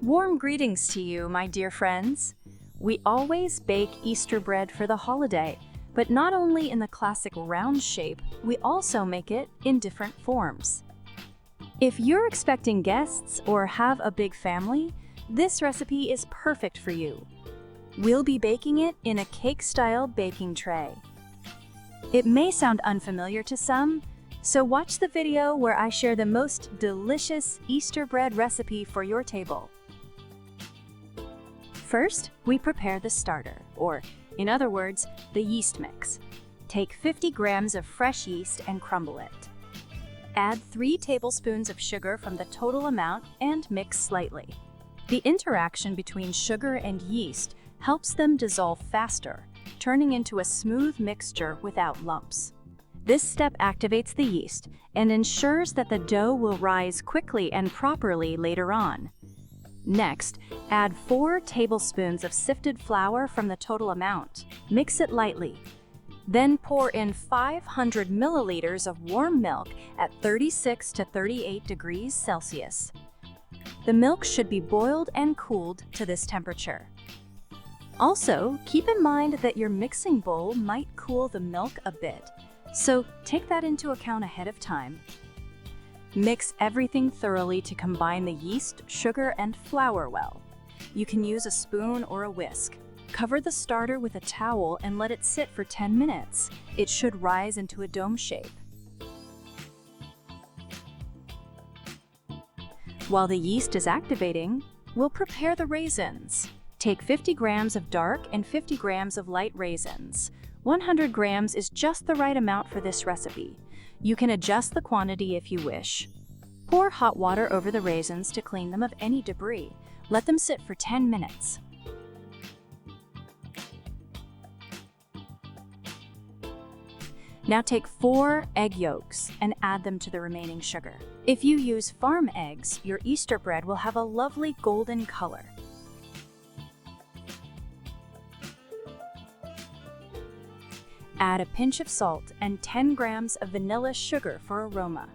Warm greetings to you, my dear friends. We always bake Easter bread for the holiday, but not only in the classic round shape, we also make it in different forms. If you're expecting guests or have a big family, this recipe is perfect for you. We'll be baking it in a cake-style baking tray. It may sound unfamiliar to some, so watch the video where I share the most delicious Easter bread recipe for your table. First, we prepare the starter, or in other words, the yeast mix. Take 50 grams of fresh yeast and crumble it. Add 3 tablespoons of sugar from the total amount and mix slightly. The interaction between sugar and yeast helps them dissolve faster, turning into a smooth mixture without lumps. This step activates the yeast and ensures that the dough will rise quickly and properly later on. Next, add 4 tablespoons of sifted flour from the total amount. Mix it lightly. Then pour in 500 milliliters of warm milk at 36 to 38 degrees Celsius. The milk should be boiled and cooled to this temperature. Also, keep in mind that your mixing bowl might cool the milk a bit, so take that into account ahead of time. Mix everything thoroughly to combine the yeast, sugar, and flour well. You can use a spoon or a whisk. Cover the starter with a towel and let it sit for 10 minutes. It should rise into a dome shape. While the yeast is activating, we'll prepare the raisins. Take 50 grams of dark and 50 grams of light raisins. 100 grams is just the right amount for this recipe. You can adjust the quantity if you wish. Pour hot water over the raisins to clean them of any debris. Let them sit for 10 minutes. Now take 4 egg yolks and add them to the remaining sugar. If you use farm eggs, your Easter bread will have a lovely golden color. Add a pinch of salt and 10 grams of vanilla sugar for aroma.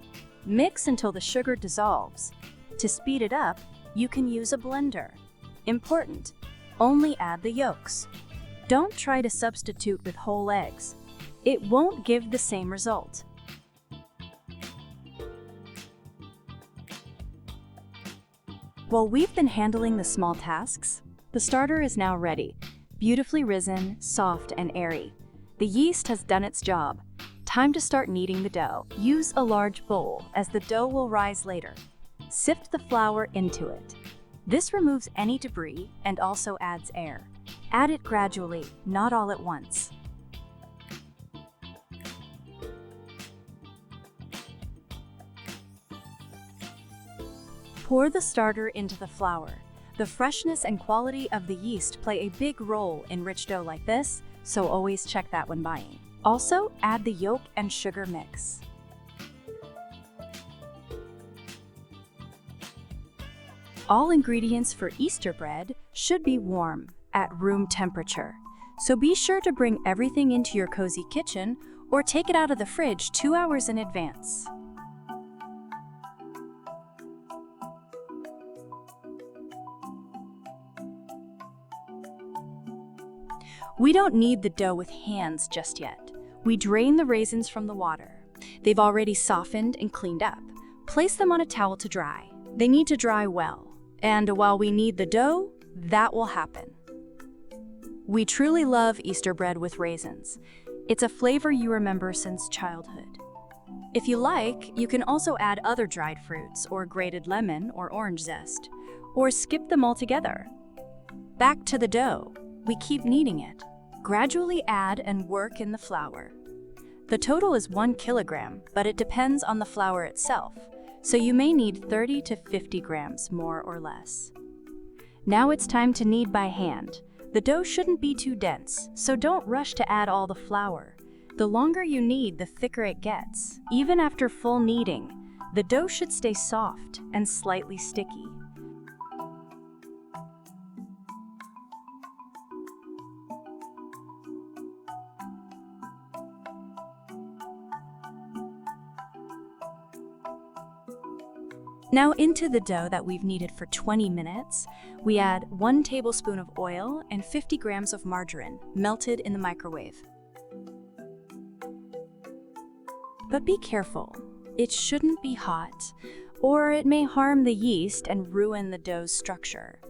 Mix until the sugar dissolves. To speed it up, you can use a blender. Important: only add the yolks. Don't try to substitute with whole eggs. It won't give the same result. While we've been handling the small tasks, the starter is now ready, beautifully risen, soft, and airy. The yeast has done its job. Time to start kneading the dough. Use a large bowl, as the dough will rise later. Sift the flour into it. This removes any debris and also adds air. Add it gradually, not all at once. Pour the starter into the flour. The freshness and quality of the yeast play a big role in rich dough like this, so always check that when buying. Also, add the yolk and sugar mix. All ingredients for Easter bread should be warm, at room temperature. So be sure to bring everything into your cozy kitchen or take it out of the fridge 2 hours in advance. We don't knead the dough with hands just yet. We drain the raisins from the water. They've already softened and cleaned up. Place them on a towel to dry. They need to dry well. And while we knead the dough, that will happen. We truly love Easter bread with raisins. It's a flavor you remember since childhood. If you like, you can also add other dried fruits or grated lemon or orange zest, or skip them altogether. Back to the dough. We keep kneading it. Gradually add and work in the flour. The total is 1 kilogram, but it depends on the flour itself, so you may need 30 to 50 grams more or less. Now it's time to knead by hand. The dough shouldn't be too dense, so don't rush to add all the flour. The longer you knead, the thicker it gets. Even after full kneading, the dough should stay soft and slightly sticky. Now into the dough that we've kneaded for 20 minutes, we add 1 tablespoon of oil and 50 grams of margarine, melted in the microwave. But be careful, it shouldn't be hot, or it may harm the yeast and ruin the dough's structure.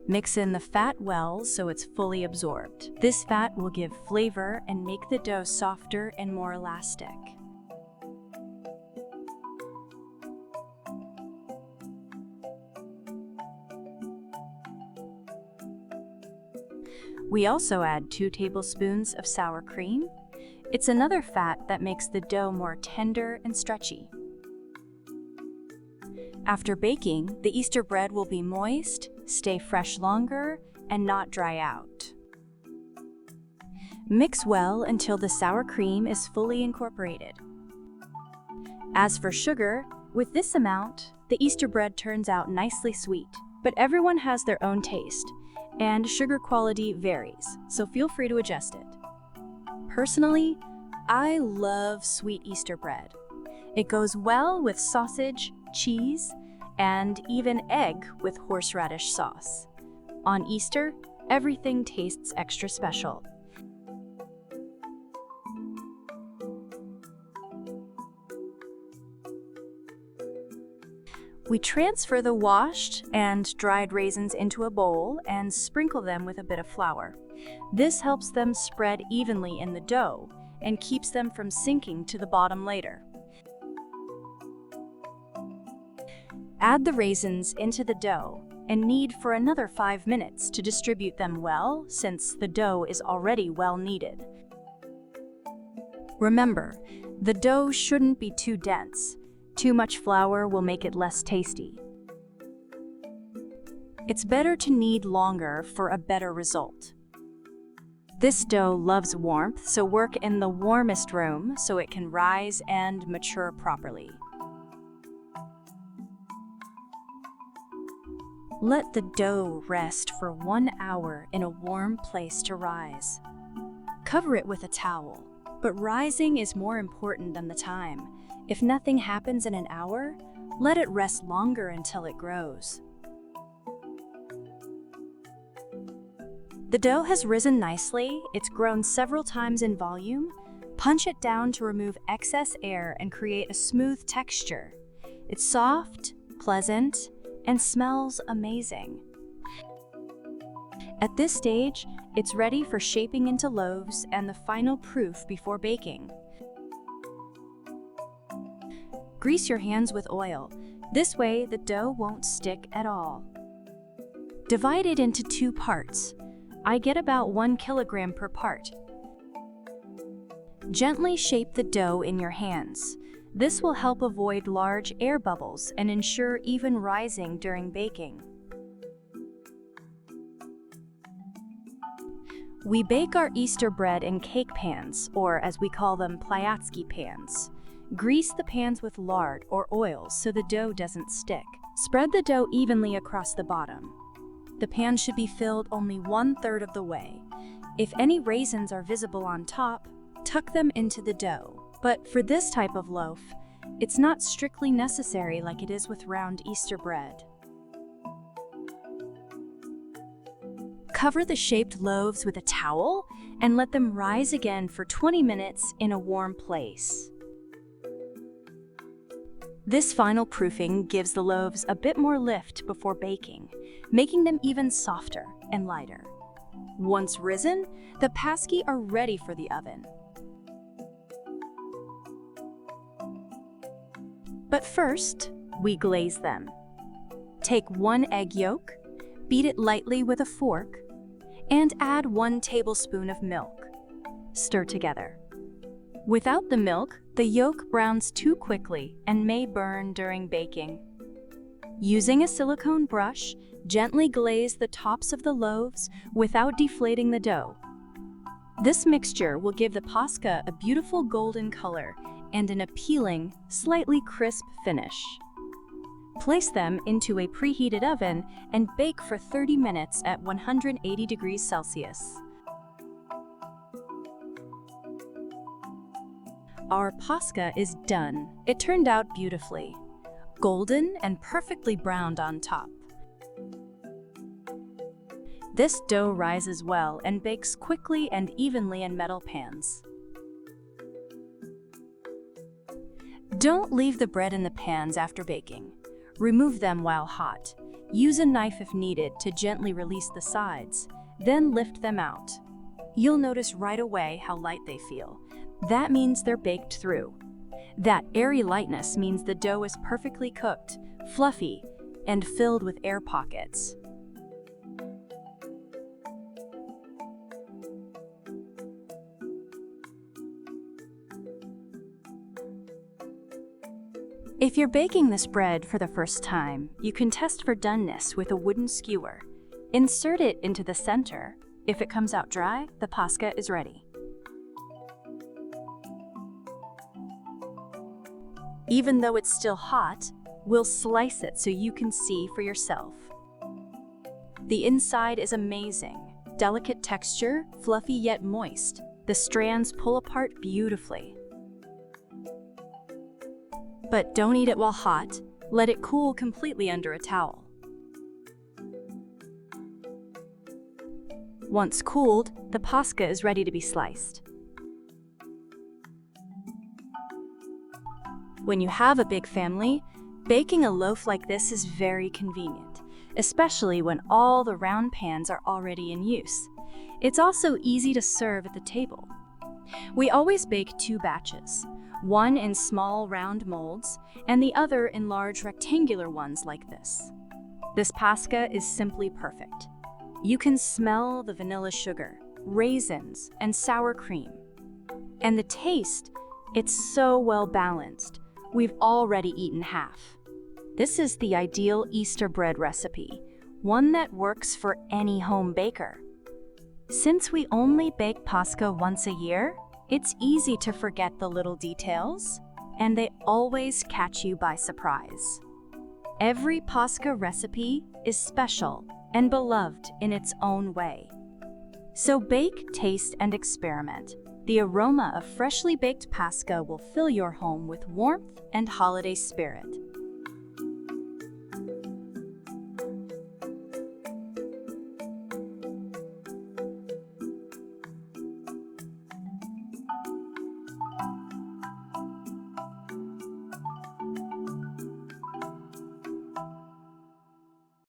Mix in the fat well so it's fully absorbed. This fat will give flavor and make the dough softer and more elastic. We also add 2 tablespoons of sour cream. It's another fat that makes the dough more tender and stretchy. After baking, the Easter bread will be moist, stay fresh longer, and not dry out. Mix well until the sour cream is fully incorporated. As for sugar, with this amount, the Easter bread turns out nicely sweet, but everyone has their own taste, and sugar quality varies, so feel free to adjust it. Personally, I love sweet Easter bread. It goes well with sausage, cheese, and even egg with horseradish sauce. On Easter, everything tastes extra special. We transfer the washed and dried raisins into a bowl and sprinkle them with a bit of flour. This helps them spread evenly in the dough and keeps them from sinking to the bottom later. Add the raisins into the dough and knead for another 5 minutes to distribute them well, since the dough is already well kneaded. Remember, the dough shouldn't be too dense. Too much flour will make it less tasty. It's better to knead longer for a better result. This dough loves warmth, so work in the warmest room so it can rise and mature properly. Let the dough rest for 1 hour in a warm place to rise. Cover it with a towel, but rising is more important than the time. If nothing happens in an hour, let it rest longer until it grows. The dough has risen nicely, it's grown several times in volume. Punch it down to remove excess air and create a smooth texture. It's soft, pleasant, and smells amazing. At this stage, it's ready for shaping into loaves and the final proof before baking. Grease your hands with oil. This way, the dough won't stick at all. Divide it into 2 parts. I get about 1 kilogram per part. Gently shape the dough in your hands. This will help avoid large air bubbles and ensure even rising during baking. We bake our Easter bread in cake pans, or as we call them, pliatsky pans. Grease the pans with lard or oil so the dough doesn't stick. Spread the dough evenly across the bottom. The pan should be filled only 1/3 of the way. If any raisins are visible on top, tuck them into the dough. But for this type of loaf, it's not strictly necessary like it is with round Easter bread. Cover the shaped loaves with a towel and let them rise again for 20 minutes in a warm place. This final proofing gives the loaves a bit more lift before baking, making them even softer and lighter. Once risen, the paski are ready for the oven. But first, we glaze them. Take 1 egg yolk, beat it lightly with a fork, and add 1 tablespoon of milk. Stir together. Without the milk, the yolk browns too quickly and may burn during baking. Using a silicone brush, gently glaze the tops of the loaves without deflating the dough. This mixture will give the Paska a beautiful golden color and an appealing, slightly crisp finish. Place them into a preheated oven and bake for 30 minutes at 180 degrees Celsius. Our Paska is done. It turned out beautifully, golden and perfectly browned on top. This dough rises well and bakes quickly and evenly in metal pans. Don't leave the bread in the pans after baking. Remove them while hot. Use a knife if needed to gently release the sides, then lift them out. You'll notice right away how light they feel. That means they're baked through. That airy lightness means the dough is perfectly cooked, fluffy, and filled with air pockets. If you're baking this bread for the first time, you can test for doneness with a wooden skewer. Insert it into the center. If it comes out dry, the Paska is ready. Even though it's still hot, we'll slice it so you can see for yourself. The inside is amazing. Delicate texture, fluffy yet moist. The strands pull apart beautifully. But don't eat it while hot. Let it cool completely under a towel. Once cooled, the Paska is ready to be sliced. When you have a big family, baking a loaf like this is very convenient, especially when all the round pans are already in use. It's also easy to serve at the table. We always bake 2 batches, one in small round molds and the other in large rectangular ones like this. This Paska is simply perfect. You can smell the vanilla sugar, raisins, and sour cream. And the taste, it's so well balanced. We've already eaten half. This is the ideal Easter bread recipe, one that works for any home baker. Since we only bake Paska once a year, it's easy to forget the little details, and they always catch you by surprise. Every Paska recipe is special and beloved in its own way. So bake, taste, and experiment. The aroma of freshly baked Paska will fill your home with warmth and holiday spirit.